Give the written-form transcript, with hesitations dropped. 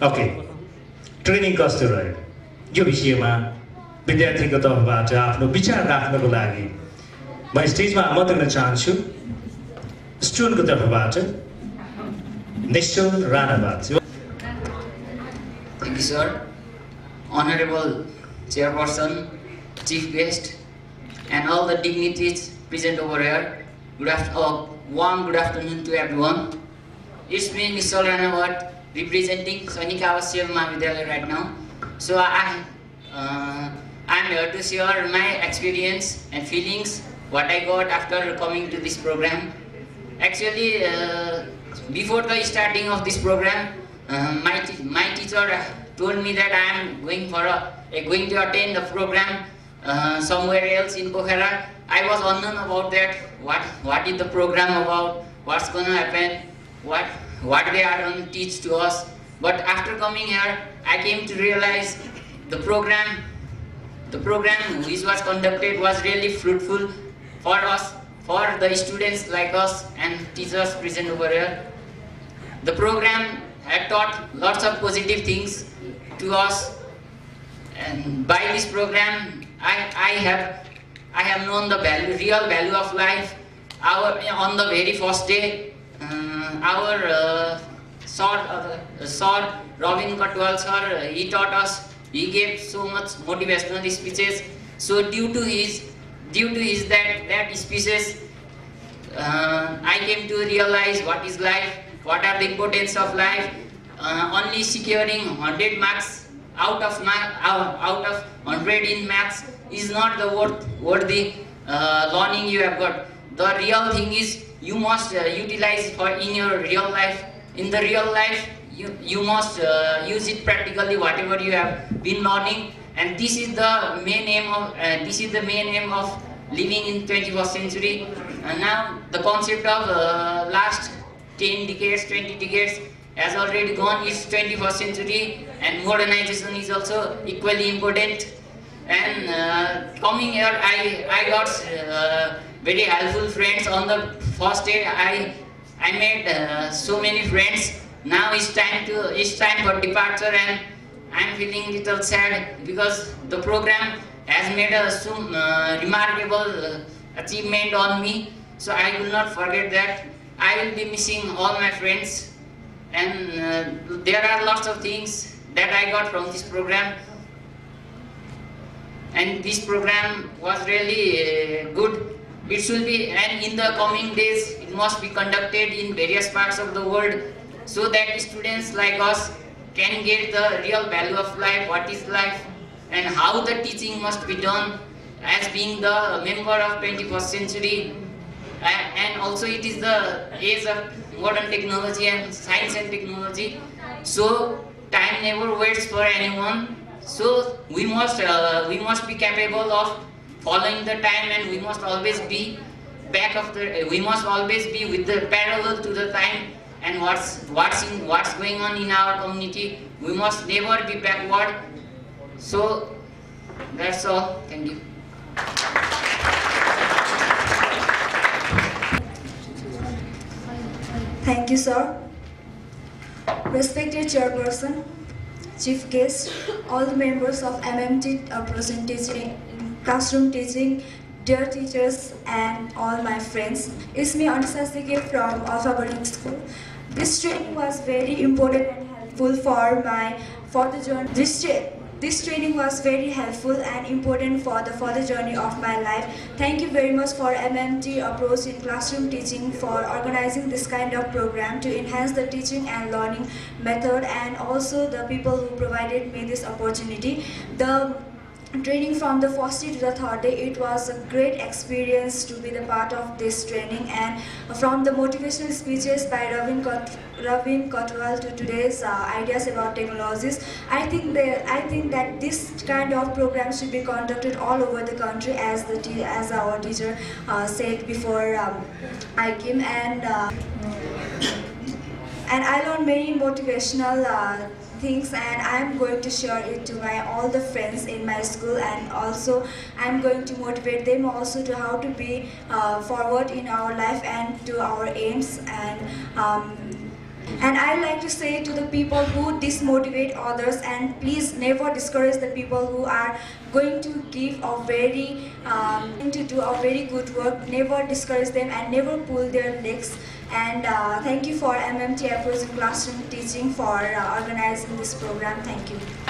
Okay training कस्तो रह्यो यो विषयमा विद्यार्थीको तर्फबाट आफ्नो विचार राख्नको लागि म स्टेजमा आमन्त्रण गर्न चाहन्छु स्टुडेन्टको तर्फबाट निश्चल राणाबाट। Thank you, sir. Honorable Chairperson, Chief Guest, and all the dignitaries present over here. Warm good afternoon to everyone. It's me, Nishal Ranawat, representing Sainik Awasya Mahavidyalaya right now. So I'm here to share my experience and feelings, what I got after coming to this program. Actually, before the starting of this program, my teacher told me that I am going to attend the program somewhere else in Pokhara. I was unknown about that. What is the program about? What's gonna happen? What they are going to teach to us? But after coming here, I came to realize the program which was conducted was really fruitful for us, for the students like us and teachers present over here. The program had taught lots of positive things to us, and by this program, I have known the real value of life. On the very first day, our sir Robin Katwal sir, he taught us. He gave so much motivational speeches. So due to his that speeches, I came to realize what is life, what are the importance of life. Only securing 100 marks out of 100 in maths is not the worthy learning you have got. The real thing is you must utilize in your real life. In the real life, you must use it practically, whatever you have been learning. And this is the main aim of living in 21st century. And now the concept of last 10 decades, 20 decades has already gone. It's 21st century, and modernization is also equally important. And coming here, I got very helpful friends. On the first day, I made so many friends. Now it's time for departure, and I'm feeling little sad because the program has made some remarkable achievement on me. So I will not forget that. I will be missing all my friends, and there are lots of things that I got from this program. And this program was really good. It should be, and in the coming days, it must be conducted in various parts of the world, so that students like us can get the real value of life, what is life, and how the teaching must be done as being the member of 21st century. And also it is the age of modern technology and science and technology. So time never waits for anyone. So we must be capable of following the time, and we must always be we must always be with the parallel to the time, and what's going on in our community. We must never be backward. So that's all. Thank you. Thank you, sir. Respected chairperson, chief guest, all the members of MMT present teaching, classroom teaching, dear teachers, and all my friends. It's me, Anisa Sikhe from Alpha Boarding School. This training was very important and helpful for the journey. This training was very helpful and important for the further journey of my life. Thank you very much for MMT approach in classroom teaching for organizing this kind of program to enhance the teaching and learning method, and also the people who provided me this opportunity. The training from the first day to the third day, it was a great experience to be the part of this training, and from the motivational speeches by Ravin Kotwal to today's ideas about technologies, I think that this kind of program should be conducted all over the country, as our teacher said before I came, and I learned many motivational things, and I'm going to share it to all the friends in my school, and also I'm going to motivate them also to how to be forward in our life and to our aims, and And I like to say to the people who dismotivate others, and please never discourage the people who are going to give a very to do a very good work. Never discourage them and never pull their legs. And thank you for MMT Approaching Classroom Teaching for organizing this program. Thank you.